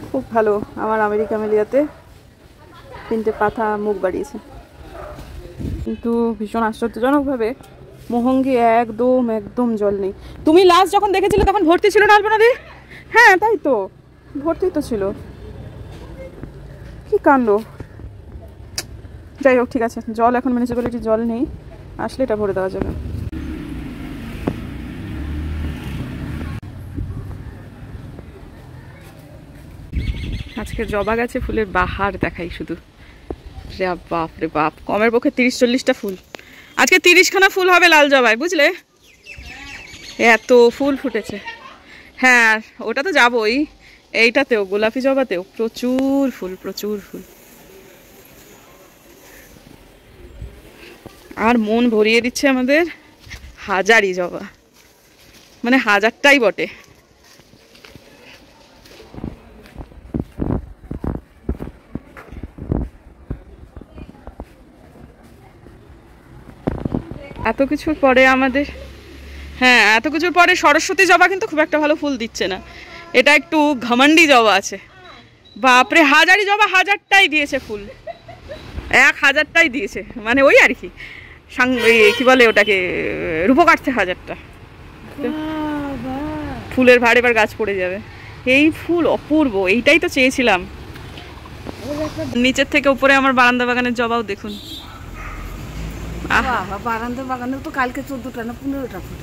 খুব ভালো। আমার আমেরিকা মেলিয়াতে 3টে পাতা মুখ বাড়িয়েছে, কিন্তু ভীষণ আশ্চর্যজনকভাবে মোহঙ্গি একদম একদম জল নেই। তুমি লাস্ট যখন দেখেছিলে তখন ভর্তি ছিল না আলপনা দি? হ্যাঁ তাই তো, ভর্তি তো ছিল। কি কাণ্ড। যাই হোক, ঠিক আছে, জল এখন মিউনিসিপ্যালিটির জল নেই, আসলে এটা ভরে দেওয়া যাবে। আজকে জবা গাছে ফুলের বাহার দেখাই শুধু। রে বাপ রে বাপ, কমের পক্ষে 30-40টা ফুল। আজকে 30খানা ফুল হবে লাল জবায়, বুঝলে? এত ফুল ফুটেছে। হ্যাঁ ওটা তো যাবই, এইটাতেও গোলাপি জবাতেও প্রচুর ফুল, প্রচুর ফুল। আর মন ভরিয়ে দিচ্ছে আমাদের হাজারি জবা, মানে হাজারটাই বটে। এত কিছুর পরে আমাদের, হ্যাঁ এত কিছুর পরে সরস্বতী জবা কিন্তু খুব একটা ভালো ফুল দিচ্ছে না, এটা একটু ঘমন্ডি জবা আছে। বাপরে, হাজারি জবা 1000টাই দিয়েছে ফুল, 1000টাই দিয়েছে, মানে ওই আর কি কি বলে ওটাকে, রূপকার্থে 1000টা ফুলের ভার। এবার গাছ পড়ে যাবে। এই ফুল অপূর্ব, এইটাই তো চেয়েছিলাম। নিচের থেকে উপরে আমার বারান্দা বাগানের জবাও দেখুন। বারান্দা বাগানে তো কালকে 14টা না 15টা ফুল।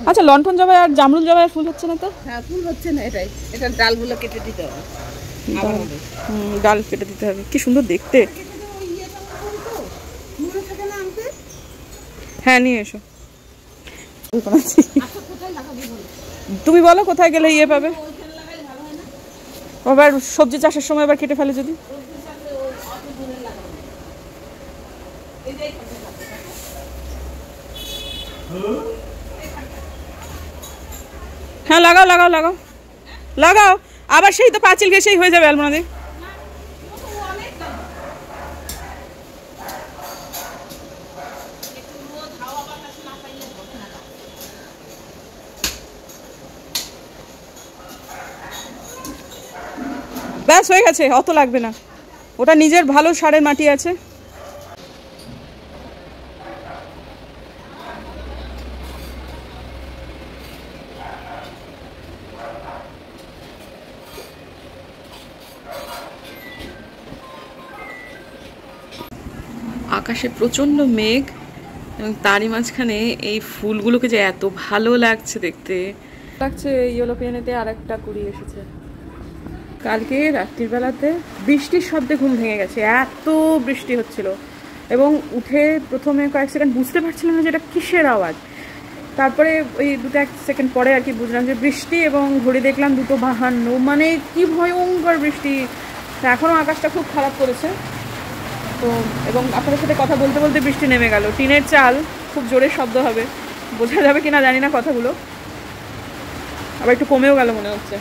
আচ্ছা, লণ্ঠন জবা আর জামরুল জবা ফুল হচ্ছে না তো? হ্যাঁ ফুল হচ্ছে না, এটাই, এটা ডালগুলো কেটে দিতে হবে। ডাল কেটে দিতে হবে। কি সুন্দর দেখতে। হ্যাঁ নিয়ে এসো। তুমি বলো কোথায় গেলে ইয়ে পাবে, আবার সবজি চাষের সময় আবার কেটে ফেলে যদি। হ্যাঁ লাগাও লাগাও লাগাও লাগাও, আবার সেই তো পাঁচিল ঘেসেই হয়ে যাবে আলপনা দি। ব্যাস হয়ে গেছে, অত লাগবে না, ওটা নিজের ভালো সারের মাটি আছে। আকাশে প্রচণ্ড মেঘ এবং তারই মাঝখানে এই ফুলগুলোকে যে এত ভালো লাগছে দেখতে লাগছে। ইয়েলো পেনেতে আর একটা কুড়ি এসেছে। কালকে রাত্রির বেলাতে বৃষ্টির শব্দে ঘুম ভেঙে গেছে, এত বৃষ্টি হচ্ছিল, এবং উঠে প্রথমে কয়েক সেকেন্ড বুঝতে পারছিলাম না যে এটা কিসের আওয়াজ। তারপরে ওই 2-1 সেকেন্ড পরে আর কি বুঝলাম যে বৃষ্টি, এবং ঘড়ি দেখলাম 2:52, মানে কি ভয়ঙ্কর বৃষ্টি। এখনও আকাশটা খুব খারাপ করেছে তো। এবং আপনাদের সাথে কথা বলতে বলতে বৃষ্টি নেমে গেল। টিনের চাল, খুব জোরে শব্দ হবে, বোঝা যাবে কিনা জানি না কথাগুলো। আবার একটু কমেও গেল মনে হচ্ছে,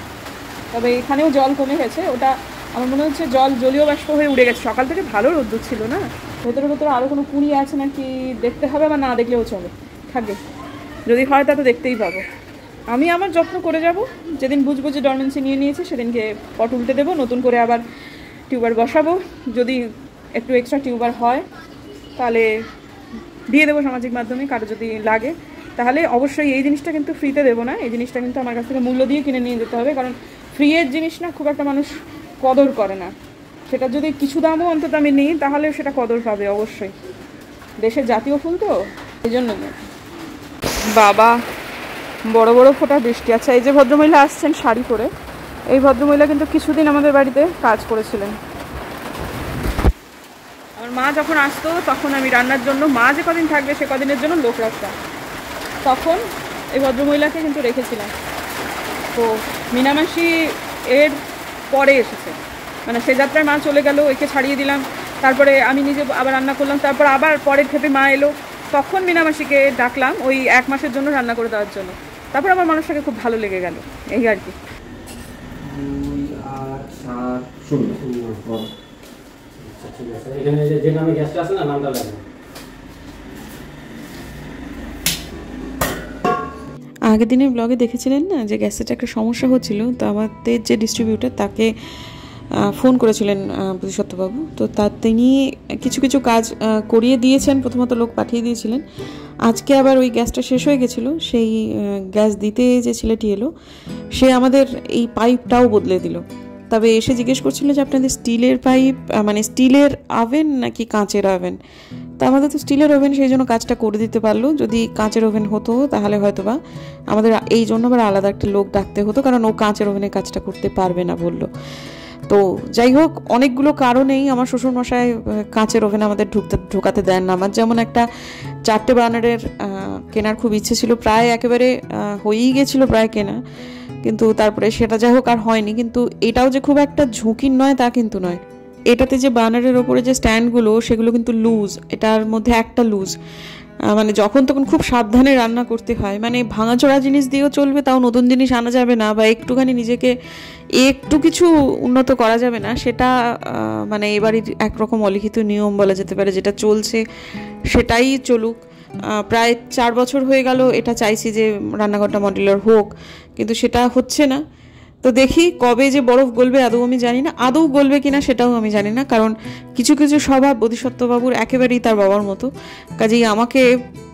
তবে এখানেও জল কমে গেছে। ওটা আমার মনে হচ্ছে জলীয় বাষ্প হয়ে উড়ে গেছে। সকাল থেকে ভালো রোদ্দুর ছিল না। ভেতরে ভেতরে আরও কোনো কুড়ি আছে নাকি দেখতে হবে, বা না দেখলেও চলে, থাকে যদি হয় তা তো দেখতেই পাবো। আমি আমার যত্ন করে যাব, যেদিন বুঝবো যে ডরমেন্সি নিয়ে নিয়েছে সেদিনকে পট উল্টে দেবো, নতুন করে আবার টিউবার বসাবো। যদি একটু এক্সট্রা টিউবার হয় তাহলে দিয়ে দেবো সামাজিক মাধ্যমে, কারো যদি লাগে তাহলে। অবশ্যই এই জিনিসটা কিন্তু ফ্রিতে দেবো না, এই জিনিসটা কিন্তু আমার কাছ থেকে মূল্য দিয়ে কিনে নিয়ে যেতে হবে, কারণ ফ্রিয়ের জিনিস না খুব একটা মানুষ কদর করে না। সেটা যদি কিছু দামও অন্তত আমি নিই তাহলে সেটা কদর পাবে অবশ্যই। দেশের জাতীয় ফুল তো, এই জন্য। বাবা, বড় বড় ফোঁটা বৃষ্টি। আচ্ছা, এই যে ভদ্রমহিলা আসছেন শাড়ি পরে, এই ভদ্রমহিলা কিন্তু কিছুদিন আমাদের বাড়িতে কাজ করেছিলেন। আমার মা যখন আসতো তখন আমি রান্নার জন্য, মা যে কদিন থাকবে সে কদিনের জন্য লোক রাখতাম, তখন এই ভদ্রমহিলাকে কিন্তু রেখেছিলাম। তো মিনামাসি এর পরে এসেছে, মানে সে যাত্রায় মা চলে গেল, একে ছাড়িয়ে দিলাম, তারপরে আমি নিজে আবার রান্না করলাম, তারপর আবার পরের ক্ষেপে মা এলো, তখন মিনামাসিকে ডাকলাম ওই 1 মাসের জন্য রান্না করে দেওয়ার জন্য। তারপর আমার মানুষটাকে খুব ভালো লেগে গেল, এই আর কি। আগের দিনের ব্লগে দেখেছিলেন না যে গ্যাসের একটা সমস্যা হচ্ছিল, তো আমাদের যে ডিস্ট্রিবিউটার তাকে ফোন করেছিলেন বোধিসত্ত্ববাবু, তো তিনি কিছু কিছু কাজ করিয়ে দিয়েছেন, প্রথমত লোক পাঠিয়ে দিয়েছিলেন। আজকে আবার ওই গ্যাসটা শেষ হয়ে গেছিলো, সেই গ্যাস দিতে যে ছেলেটি এলো সে আমাদের এই পাইপটাও বদলে দিল। তবে এসে জিজ্ঞেস করছিল যে আপনাদের স্টিলের পাইপ মানে স্টিলের ওভেন নাকি কাঁচের ওভেন। তা আমাদের তো স্টিলের ওভেন, সেই জন্য কাজটা করে দিতে পারলো। যদি কাঁচের ওভেন হতো তাহলে হয়তো বা আমাদের এই জন্য আবার আলাদা একটা লোক ডাকতে হতো, কারণ ও কাঁচের ওভেনে কাজটা করতে পারবে না বললো। তো যাই হোক, অনেকগুলো কারণেই আমার শ্বশুরমশাই কাঁচের ওভেনে আমাদের ঢোকাতে দেন না। আমার যেমন একটা 4টে বার্নারের কেনার খুব ইচ্ছে ছিল, প্রায় একেবারে হয়েই গেছিলো প্রায় কেনা, কিন্তু তারপরে সেটা যাই হোক আর হয়নি। কিন্তু এটাও যে খুব একটা ঝুঁকির নয় তা কিন্তু নয়। এটাতে যে বার্নারের ওপরে যে স্ট্যান্ডগুলো সেগুলো কিন্তু লুজ, এটার মধ্যে একটা লুজ, মানে যখন তখন খুব সাবধানে রান্না করতে হয়। মানে ভাঙাচোরা জিনিস দিয়েও চলবে, তাও নতুন জিনিস আনা যাবে না, বা একটুখানি নিজেকে একটু কিছু উন্নত করা যাবে না, সেটা মানে এবারই একরকম অলিখিত নিয়ম বলা যেতে পারে, যেটা চলছে সেটাই চলুক। প্রায় 4 বছর হয়ে গেল এটা চাইছি যে রান্নাঘরটা মডুলার হোক, কিন্তু সেটা হচ্ছে না। তো দেখি কবে যে বরফ গলবে আদৌ আমি জানি না, আদৌ গলবে কিনা সেটাও আমি জানি না, কারণ কিছু কিছু স্বভাব বোধিসত্ত্ববাবুর একেবারেই তার বাবার মতো, কাজেই আমাকে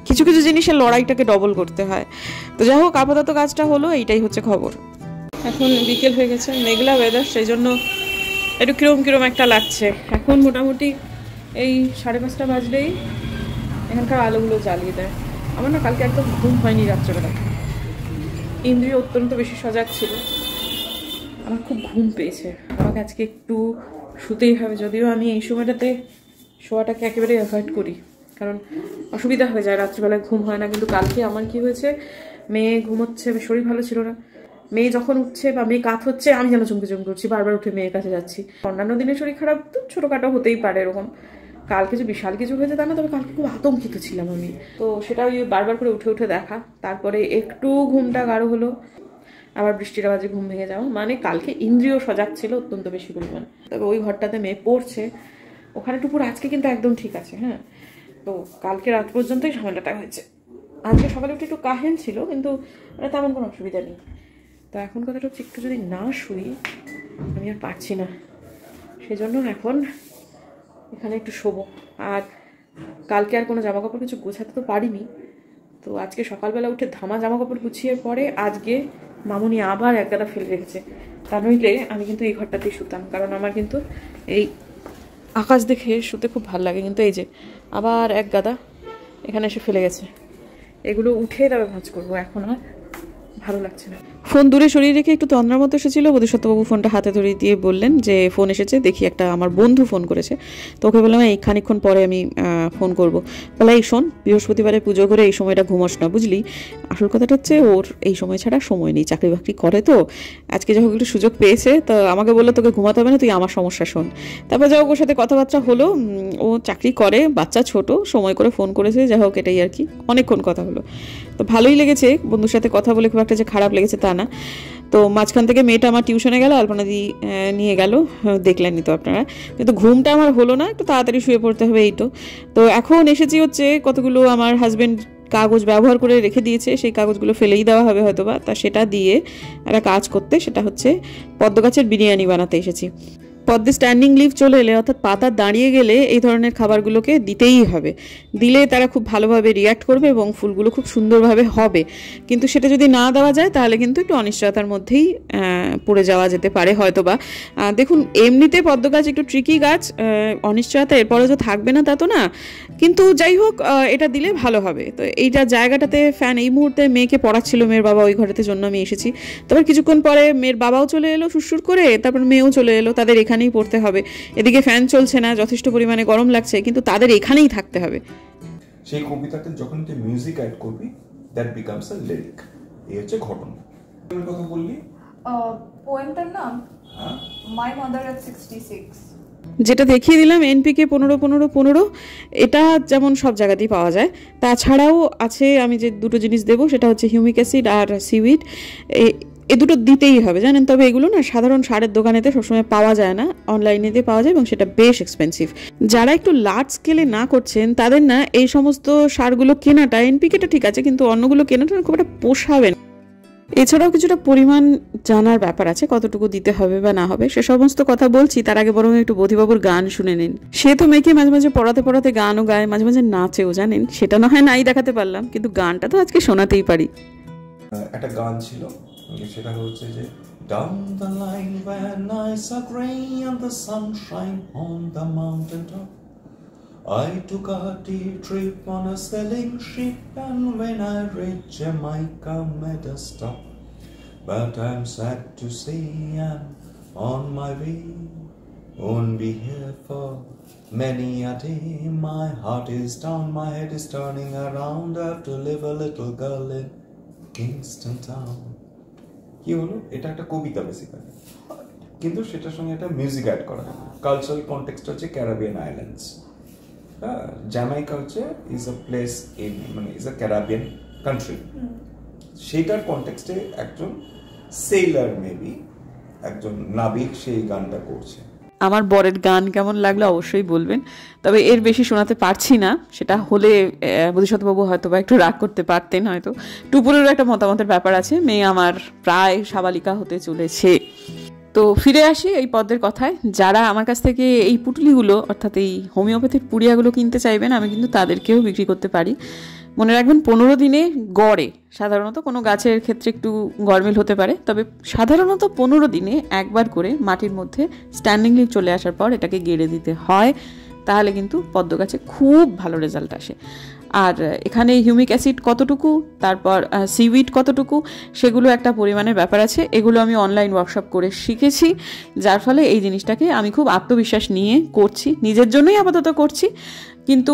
কিছু কিছু জিনিসের লড়াইটাকে ডবল করতে হয়। তো যাই হোক, আপাতত কাজটা হলো, এইটাই হচ্ছে খবর। এখন বিকেল হয়ে গেছে, মেঘলা ওয়েদার, সেই জন্য একটু কিরম কিরম একটা লাগছে। এখন মোটামুটি এই 5:30 বাজলেই এখানকার আলোগুলো জ্বালিয়ে দেয়। আমার না কালকে একদম ঘুম হয়নি রাত্রেবেলা, ইন্দ্রিয় অত্যন্ত বেশি সজাগ ছিল, আমার খুব ঘুম পেয়েছে। আমাকে আজকে একটু শুতেই হবে, যদিও আমি এই সময়টাতে শোয়াটাকে একেবারে অ্যাভয়েড করি, কারণ অসুবিধা হয়ে যায়, রাত্রিবেলায় ঘুম হয় না। কিন্তু কালকে আমার কি হয়েছে, মেয়ে ঘুমোচ্ছে, শরীর ভালো ছিল না, মেয়ে যখন উঠছে বা মেয়ে কাত হচ্ছে আমি যেন চমকে চমকে উঠছি, বারবার উঠে মেয়ের কাছে যাচ্ছি। অন্যান্য দিনে শরীর খারাপ তো ছোটোখাটো হতেই পারে এরকম, কালকে যে বিশাল কিছু হয়েছে তা না, তবে কালকে খুব আতঙ্কিত ছিলাম আমি। তো সেটা ওই বারবার করে উঠে উঠে দেখা, তারপরে একটু ঘুমটা গাঢ় হলো, আবার বৃষ্টির আওয়াজে ঘুম ভেঙে যাওয়া। মানে কালকে ইন্দ্রিয় সজাগ ছিল অত্যন্ত বেশি পরিমাণ। তবে ওই ঘরটাতে মেয়ে পড়ছে, ওখানে টুকুর আজকে কিন্তু একদম ঠিক আছে। হ্যাঁ, তো কালকে রাত পর্যন্তই ঝামেলাটা হয়েছে। আজকে সকালে উঠে একটু কাহেল ছিল, কিন্তু মানে তেমন কোনো অসুবিধা নেই। তো এখন কথাটা হচ্ছে, একটু যদি না শুই আমি আর পারছি না, সেজন্য এখন এখানে একটু শোবো। আর কালকে আর কোনো জামাকাপড় কিছু গোছাতে তো পারিনি, তো আজকে সকালবেলা উঠে ধামা জামাকাপড় গুছিয়ে পরে আজকে মামুনি আবার এক গাদা ফেলে রেখেছে। তা নইলে আমি কিন্তু এই ঘরটাতেই শুতাম, কারণ আমার কিন্তু এই আকাশ দেখে শুতে খুব ভালো লাগে। কিন্তু এই যে আবার এক গাদা এখানে এসে ফেলে গেছে, এগুলো উঠে তবে ভাঁজ করবো, এখন আর ভালো লাগছে না। ফোন দূরে সরিয়ে রেখে একটু তন্দ্রার মতো এসেছিল, বোধিসত্ত্ববাবু ফোনটা হাতে ধরিয়ে দিয়ে বললেন যে ফোন এসেছে, দেখি একটা আমার বন্ধু ফোন করেছে। তো ওকে বললাম এই খানিকক্ষণ পরে আমি ফোন করবো। বলে এই শোন, বৃহস্পতিবারে পুজো করে এই সময়টা ঘুমোস না বুঝলি। আসল কথাটা হচ্ছে ওর এই সময় ছাড়া সময় নেই, চাকরি বাকরি করে, তো আজকে যখন একটু সুযোগ পেয়েছে তো আমাকে বললো তোকে ঘুমাতে হবে না, তুই আমার সমস্যা শোন। তারপর যাই হোক, ওর সাথে কথাবার্তা হলো, ও চাকরি করে, বাচ্চা ছোট, সময় করে ফোন করেছে, যাই হোক এটাই আর কি, অনেকক্ষণ কথা হলো। তো ভালোই লেগেছে, বন্ধুর সাথে কথা বলে খুব একটা যে খারাপ লেগেছে তা না। তো মাঝখান থেকে মেয়েটা আমার টিউশনে গেল, আলপনাদি নিয়ে গেল, দেখলেনই তো আপনারা। কিন্তু ঘুমটা আমার হলো না, একটু তাড়াতাড়ি শুয়ে পড়তে হবে এই তো। তো এখন এসেছি হচ্ছে, কতগুলো আমার হাজব্যান্ড কাগজ ব্যবহার করে রেখে দিয়েছে, সেই কাগজগুলো ফেলেই দেওয়া হবে হয়তোবা, তা সেটা দিয়ে একটা কাজ করতে, সেটা হচ্ছে পদ্ম গাছের বিরিয়ানি বানাতে এসেছি। পদ্মে স্ট্যান্ডিং লিভ চলে এলে, অর্থাৎ পাতা দাঁড়িয়ে গেলে এই ধরনের খাবারগুলোকে দিতেই হবে, দিলে তারা খুব ভালোভাবে রিয়্যাক্ট করবে এবং ফুলগুলো খুব সুন্দরভাবে হবে। কিন্তু সেটা যদি না দেওয়া যায় তাহলে কিন্তু একটু অনিশ্চয়তার মধ্যেই পড়ে যাওয়া যেতে পারে হয়তোবা। দেখুন, এমনিতে পদ্ম গাছ একটু ট্রিকি গাছ, অনিশ্চয়তা এরপরে যে থাকবে না তা তো না, কিন্তু যাই হোক এটা দিলে ভালো হবে। তো এইটা জায়গাটাতে ফ্যান এই মুহূর্তে মেয়েকে পড়াচ্ছিল, মেয়ের বাবা ওই ঘরেতে, জন্য আমি এসেছি। তারপর কিছুক্ষণ পরে মেয়ের বাবাও চলে এলো সুরসুর করে, তারপর মেয়েও চলে এলো, তাদের এখানেই পড়তে হবে। এদিকে ফ্যান চলছে না, যথেষ্ট পরিমাণে গরম লাগছে, কিন্তু তাদের এখানেই থাকতে হবে। সেই কবিতাতে যখন তুই মিউজিক অ্যাড করবি, দ্যাট বিকামস আ লিরিক। এই হচ্ছে ঘটনা। তুমি কথা বললি, পোয়েমটার নাম মাই মাদার এট 66। যেটা দেখিয়ে দিলাম NPK 15-15-15, এটা যেমন সব জায়গাতেই পাওয়া যায়। তাছাড়াও আছে, আমি যে দুটো জিনিস দেবো সেটা হচ্ছে হিউমিক অ্যাসিড আর সিউইড। এ দুটো দিতেই হবে জানেন। তবে এগুলো না সাধারণ সারের দোকানেতে সবসময় পাওয়া যায় না, অনলাইনেতে পাওয়া যায় এবং সেটা বেশ এক্সপেন্সিভ। যারা একটু লার্জ স্কেলে না করছেন তাদের না এই সমস্ত সারগুলো কেনাটা, এনপিকেটা ঠিক আছে কিন্তু অন্যগুলো কেনাটা খুব একটা পোষাবে না। এছাড়াও কিছুটা পরিমাণ জানার ব্যাপার আছে, কতটুকু দিতে হবে বা না হবে সে সমস্ত কথা বলছি। তার আগে বরং একটু বধিবাবুর গান শুনে নিন। সে তো মেয়েকে মাঝে মাঝে পড়াতে পড়াতে গানও গায়, মাঝে মাঝে নাচেও জানেন। সেটা না হয় নাই দেখাতে পারলাম, কিন্তু গানটা তো আজকে শোনাতেই পারি। একটা গান ছিল, সেটা হচ্ছে যে Down the line where nights are grey and the sunshine on the mountain top, I took a day trip on a sailing ship, and when I reached Jamaica made a stop. But I'm sad to say I'm on my way, won't be here for many a day. My heart is down, my head is turning around, I have to leave a little girl in Kingston town. কি হলো, এটা একটা কবিতা basically, কিন্তু সেটার সঙ্গে একটা music add করা। Cultural context হচ্ছে ক্যারাবিয়ান আইল্যান্ডস। জ্যামাইকা হচ্ছে ইজ আ প্লেস ইন, মানে ইজ আ ক্যারাবিয়ান কান্ট্রি। সেইটার কনটেক্সটে একজন সেলার, মেবি একজন নাবিক, সেই গানটা করছে। আমার বরের গান কেমন লাগলো অবশ্যই বলবেন, তবে এর বেশি শোনাতে পারছি না। সেটা হলে বোধিসত্ত্ববাবু হয়তো বা একটু রাগ করতে পারতেন হয়তো। টুপুরেরও একটা মতামতের ব্যাপার আছে, মেয়ে আমার প্রায় সাবালিকা হতে চলেছে। তো ফিরে আসি এই পদ্মের কথায়। যারা আমার কাছ থেকে এই পুটুলিগুলো অর্থাৎ এই হোমিওপ্যাথির পুড়িয়াগুলো কিনতে চাইবেন, আমি কিন্তু তাদেরকেও বিক্রি করতে পারি। মনে রাখবেন 15 দিনে গড়ে, সাধারণত কোনো গাছের ক্ষেত্রে একটু গরমিল হতে পারে, তবে সাধারণত 15 দিনে একবার করে মাটির মধ্যে স্ট্যান্ডিং লিভ চলে আসার পর এটাকে গেড়ে দিতে হয়, তাহলে কিন্তু পদ্ম গাছে খুব ভালো রেজাল্ট আসে। আর এখানে হিউমিক অ্যাসিড কতটুকু, তারপর সিউইড কতটুকু, সেগুলো একটা পরিমাণের ব্যাপার আছে। এগুলো আমি অনলাইন ওয়ার্কশপ করে শিখেছি, যার ফলে এই জিনিসটাকে আমি খুব আত্মবিশ্বাস নিয়ে করছি। নিজের জন্যই আপাতত করছি, কিন্তু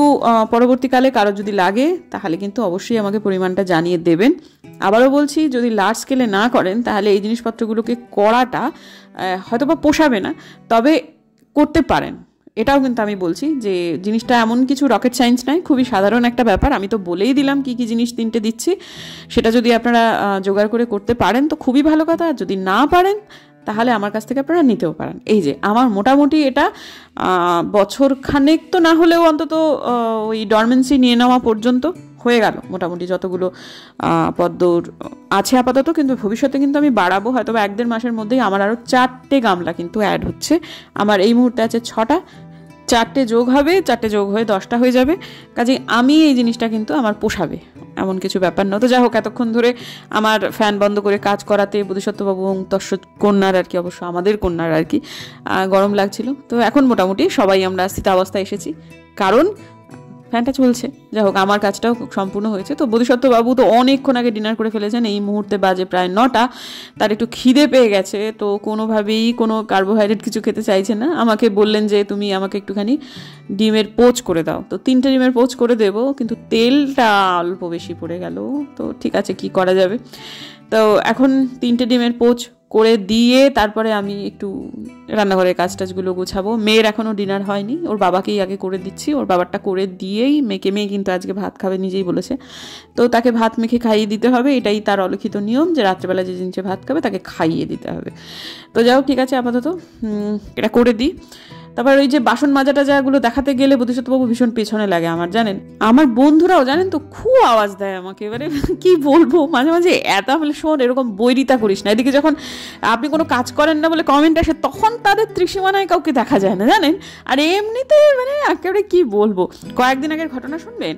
পরবর্তীকালে কারো যদি লাগে তাহলে কিন্তু অবশ্যই আমাকে পরিমাণটা জানিয়ে দেবেন। আবারও বলছি, যদি লার্জ স্কেলে না করেন তাহলে এই জিনিসপত্রগুলোকে করাটা হয়তো বা পোষাবে না, তবে করতে পারেন। এটাও কিন্তু আমি বলছি যে জিনিসটা এমন কিছু রকেট সায়েন্স নয়, খুবই সাধারণ একটা ব্যাপার। আমি তো বলেই দিলাম কি কি জিনিস 3টে দিচ্ছি, সেটা যদি আপনারা জোগাড় করে করতে পারেন তো খুবই ভালো কথা। যদি না পারেন তাহলে আমার কাছ থেকে আপনারা নিতেও পারেন। এই যে আমার মোটামুটি এটা বছর খানেক তো না হলেও অন্তত ওই ডরমেন্সি নিয়ে নেওয়া পর্যন্ত হয়ে গেল মোটামুটি, যতগুলো পদ্মর আছে আপাতত। কিন্তু ভবিষ্যতে কিন্তু আমি বাড়াবো, হয়তো 1-1.5 মাসের মধ্যেই আমার আরও 4টে গামলা কিন্তু অ্যাড হচ্ছে। আমার এই মুহূর্তে আছে 6টা, 4টে যোগ হবে, 4টে যোগ হয়ে 10টা হয়ে যাবে। কাজে আমি এই জিনিসটা কিন্তু আমার পোষাবে, এমন কিছু ব্যাপার না। তো যাই হোক, এতক্ষণ ধরে আমার ফ্যান বন্ধ করে কাজ করাতে বোধিসত্ত্ববাবু এবং তস্য কন্যার আর কি, অবশ্য আমাদের কন্যার আর কি গরম লাগছিল। তো এখন মোটামুটি সবাই আমরা স্থিতাবস্থায় এসেছি, কারণ ফ্যানটা চলছে। যাই হোক, আমার কাজটাও সম্পূর্ণ হয়েছে। তো বোধিসত্ত্ববাবু তো অনেকক্ষণ আগে ডিনার করে ফেলেছেন, এই মুহূর্তে বাজে প্রায় 9টা। তার একটু খিদে পেয়ে গেছে, তো কোনোভাবেই কোনো কার্বোহাইড্রেট কিছু খেতে চাইছে না। আমাকে বললেন যে তুমি আমাকে একটুখানি ডিমের পোচ করে দাও, তো 3টে ডিমের পোচ করে দেবো, কিন্তু তেলটা অল্প বেশি পড়ে গেল। তো ঠিক আছে, কি করা যাবে। তো এখন 3টে ডিমের পোচ করে দিয়ে তারপরে আমি একটু রান্নাঘরের কাজ টাজগুলো গুছাবো। মেয়ের এখনও ডিনার হয়নি, ওর বাবাকেই আগে করে দিচ্ছি। ওর বাবারটা করে দিয়েই মেয়ে কিন্তু আজকে ভাত খাবে, নিজেই বলেছে। তো তাকে ভাত মেখে খাইয়ে দিতে হবে, এটাই তার অলিখিত নিয়ম, যে রাত্রেবেলা যে জিনিসে ভাত খাবে তাকে খাইয়ে দিতে হবে। তো যাই হোক, ঠিক আছে, আপাতত এটা করে দিই। তারপর ওই যে বাসন মাজাটা যাগুলো দেখাতে গেলে বোধিসত্ত্ববাবু ভীষণ পেছনে লাগে আমার, জানেন। আমার বন্ধুরাও জানেন তো খুব আওয়াজ দেয় আমাকে, এবারে কি বলবো, মাঝে মাঝে এত বলে শোন এরকম বৈরিতা করিস না। এদিকে যখন আপনি কোনো কাজ করেন না বলে কমেন্ট আসে, তখন তাদের ত্রিসীমানায় কাউকে দেখা যায় না, জানেন। আর এমনিতে মানে একেবারে কি বলবো। কয়েকদিন আগের ঘটনা শুনবেন,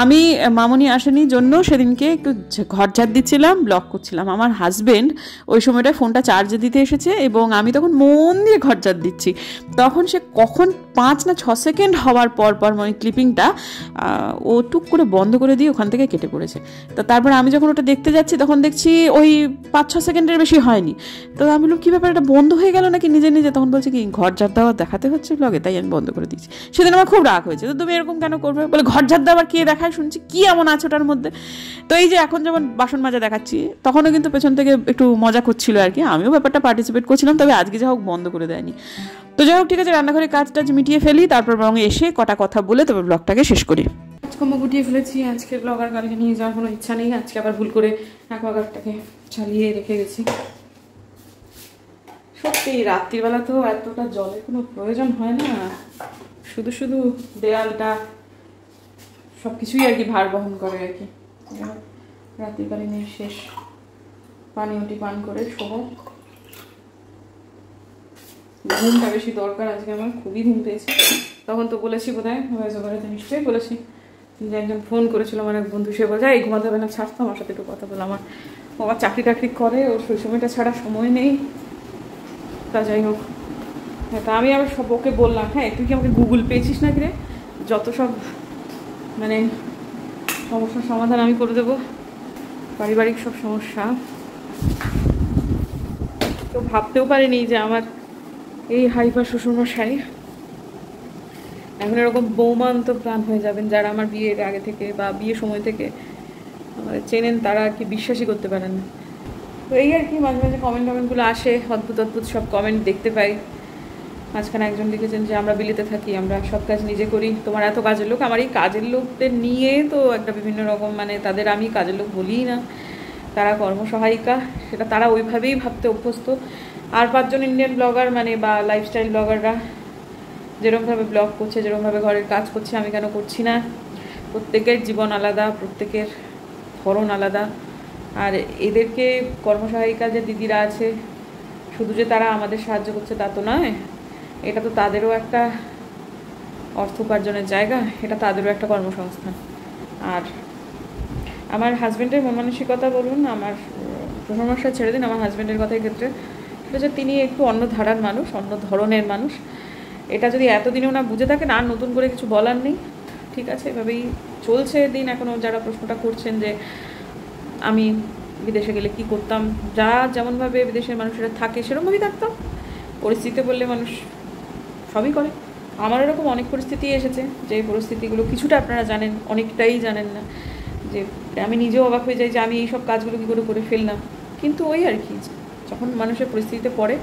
আমি মামনি আসেনি জন্য সেদিনকে একটু ঘর ঝাড় দিচ্ছিলাম, ব্লগ করছিলাম। আমার হাজবেন্ড ওই সময়টা ফোনটা চার্জে দিতে এসেছে এবং আমি তখন মন দিয়ে ঘর ঝাড় দিচ্ছি। তখন সে কখন 5 না 6 সেকেন্ড হওয়ার পর মানে ক্লিপিংটা ও টুক করে বন্ধ করে দিয়ে ওখান থেকে কেটে পড়েছে। তো তারপর আমি যখন ওটা দেখতে যাচ্ছি তখন দেখছি ওই 5-6 সেকেন্ডের বেশি হয়নি। তো আমি বললাম কী ব্যাপার, এটা বন্ধ হয়ে গেল নাকি নিজে নিজে। তখন বলছে কি ঘর ঝাড় দেওয়া দেখাতে হচ্ছে ব্লগে, তাই আমি বন্ধ করে দিচ্ছি। সেদিন আমার খুব রাগ হয়েছে, তো তুমি এরকম কেন করবে বলে, ঘর ঝাড় দেওয়ার কে দেখায় শুনছি, কি এমন আছে ওটার মধ্যে। তো এই যে এখন যেমন বাসন মাজা দেখাচ্ছি, তখনও কিন্তু পেছন থেকে একটু মজা করছিল আর কি, আমিও ব্যাপারটা পার্টিসিপেট করছিলাম, তবে আজকে যা হোক বন্ধ করে দেয়নি। তো যাই হোক, ঠিক আছে, রান্নাঘরে কাজটা মিটিয়ে ফেলি, তারপর বরং এসে কটা কথা বলে তবে ব্লগটাকে শেষ করি। কাজকর্ম গুটিয়ে ফেলেছি, আজকের ব্লগ আর কালকে নিয়ে যাওয়ার কোনো ইচ্ছা নেই। আজকে আবার ভুল করে অ্যাকোয়াগার্ডটাকে চালিয়ে রেখে গেছি। সত্যি রাত্রিবেলা তো এতটা জলের কোনো প্রয়োজন হয় না, শুধু শুধু দেয়ালটা সব কিছুই আর কি ভার বহন করে আর কি। রাত্রিকালীন শেষ পানি উটি পান করে শোবো। ঘুমটা বেশি দরকার আজকে, আমার খুবই ঘুম পেয়েছে। তখন তো বলেছি বোধ হয় তো নিশ্চয়ই বলেছি যে একজন ফোন করেছিল আমার এক বন্ধু, সে বলছে এই ঘুমাতে হবে না, ছাড়তো আমার সাথে একটু কথা বলে। আমার চাকরি টাকরি করে, ওর সেই সময়টা ছাড়া সময় নেই। তা যাই হোক, হ্যাঁ তা আমি আবার সব ওকে বললাম, হ্যাঁ তুই কি আমাকে গুগল পেয়েছিস না কি রে, যত সব মানে সমস্যার সমাধান আমি করে দেবো, পারিবারিক সব সমস্যা। তো ভাবতেও পারিনি যে আমার এই হাইপার শ্বশুরমশাই এখন এরকম বৌমান্ত প্রাণ হয়ে যাবেন, যারা আমার বিয়ের আগে থেকে বা বিয়ের সময় থেকে চেনেন তারা আর কি বিশ্বাসই করতে পারেন না। তো এই আর কি, মাঝে মাঝে কমেন্টগুলো আসে, অদ্ভুত অদ্ভুত সব কমেন্ট দেখতে পাই। মাঝখানে একজন লিখেছেন যে আমরা বিলেতে থাকি, আমরা সব কাজ নিজে করি, তোমার এত কাজের লোক। আমার এই কাজের লোকদের নিয়ে তো একটা বিভিন্ন রকম মানে তাদের আমি কাজের লোক বলিই না, তারা কর্মসহায়িকা, সেটা তারা ওইভাবেই ভাবতে অভ্যস্ত। আর 5 জন ইন্ডিয়ান ব্লগার মানে বা লাইফস্টাইল ব্লগাররা যেরকমভাবে ব্লগ করছে, যেরকমভাবে ঘরের কাজ করছে, আমি কেন করছি না? প্রত্যেকের জীবন আলাদা, প্রত্যেকের ধরন আলাদা। আর এদেরকে কর্মসহায়িকা যে দিদিরা আছে, শুধু যে তারা আমাদের সাহায্য করছে তা তো নয়, এটা তো তাদেরও একটা অর্থ উপার্জনের জায়গা, এটা তাদেরও একটা কর্মসংস্থান। আর আমার হাজব্যান্ডের মন মানসিকতা বলুন, আমার শ্বশুরমশাই ছেড়ে দিন, আমার হাজব্যান্ডের কথার ক্ষেত্রে সেটা যে তিনি একটু অন্য ধারার মানুষ, অন্য ধরনের মানুষ। এটা যদি এতদিনেও না বুঝে থাকেন, আর নতুন করে কিছু বলার নেই, ঠিক আছে, এভাবেই চলছে দিন। এখনও যারা প্রশ্নটা করছেন যে আমি বিদেশে গেলে কি করতাম, যা যেমনভাবে বিদেশের মানুষেরা থাকে সেরকমভাবেই থাকতাম। পরিস্থিতি বললে মানুষ সবই করে। আমার এরকম অনেক পরিস্থিতি এসেছে, যে পরিস্থিতিগুলো কিছুটা আপনারা জানেন, অনেকটাই জানেন না, যে আমি নিজেও অবাক হয়ে যাই যে আমি এইসব কাজগুলো কী করে ফেললাম। কিন্তু ওই আর কি, যখন মানুষের পরিস্থিতিতে পড়ে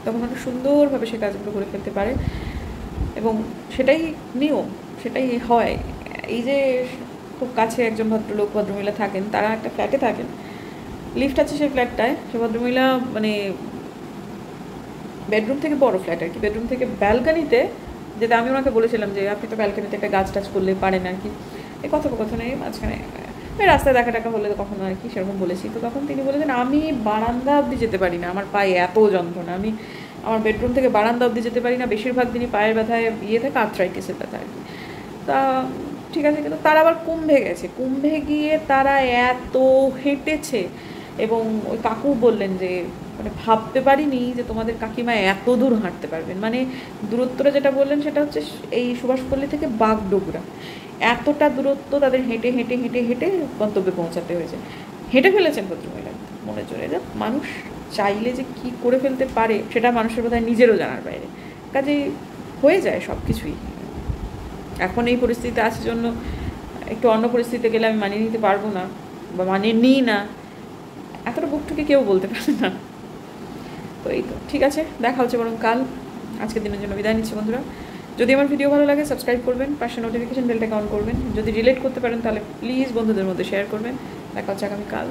তখন মানুষ সুন্দরভাবে সে কাজগুলো করে ফেলতে পারে, এবং সেটাই নিয়ম, সেটাই হয়। এই যে খুব কাছে একজন ভদ্রলোক ভদ্রমহিলা থাকেন, তারা একটা ফ্ল্যাটে থাকেন, লিফট আছে সেই ফ্ল্যাটটায়, সে ভদ্রমহিলা মানে বেডরুম থেকে বড় ফ্ল্যাট আর কি, বেডরুম থেকে ব্যালকানিতে যেটা আমি ওনাকে বলেছিলাম যে আপনি তো ব্যালকানিতে একটা গাছ টাছ করলে পারেন আর কি, এই কথোপকথনে মাঝখানে রাস্তায় দেখা টাকা হলে কখনো আর কি সেরকম বলেছি। তো তখন তিনি বলেছেন আমি বারান্দা অবধি যেতে পারি না, আমার পায়ে এত যন্ত্রণা, আমি আমার বেডরুম থেকে বারান্দা অবধি যেতে পারি না, বেশিরভাগ দিনই পায়ের ব্যথায় থাকে, আর্থ্রাইটিসের ব্যথা আর কি। তা ঠিক আছে, কিন্তু তারা আবার কুম্ভে গেছে, কুম্ভে গিয়ে তারা এত হেঁটেছে, এবং ওই কাকু বললেন যে মানে ভাবতে পারিনি যে তোমাদের কাকিমা এত দূর হাঁটতে পারবেন। মানে দূরত্বটা যেটা বললেন সেটা হচ্ছে এই সুভাষপল্লী থেকে বাগডোগরা, এতটা দূরত্ব তাদের হেঁটে হেঁটে হেঁটে হেঁটে গন্তব্যে পৌঁছাতে হয়েছে। হেঁটে ফেলেছেন ভদ্রমহিলা মনের জোরে। মানুষ চাইলে যে কি করে ফেলতে পারে সেটা মানুষের বোধহয় নিজেরও জানার বাইরে, কাজেই হয়ে যায় সব কিছুই। এখন এই পরিস্থিতিতে আসার জন্য একটু অন্য পরিস্থিতিতে গেলে আমি মানিয়ে নিতে পারবো না বা মানিয়ে নিই না, এতটা বুকটুকে কেউ বলতে পারে না। তো এই তো ঠিক আছে, দেখা হচ্ছে বরং কাল। আজকের দিনের জন্য বিদায় নিচ্ছি বন্ধুরা। যদি আমার ভিডিও ভালো লাগে সাবস্ক্রাইব করবেন, পাশে নোটিফিকেশন বেলটাকে অন করবেন, যদি রিলেট করতে পারেন তাহলে প্লিজ বন্ধুদের মধ্যে শেয়ার করবেন। দেখা হচ্ছে আগামীকাল।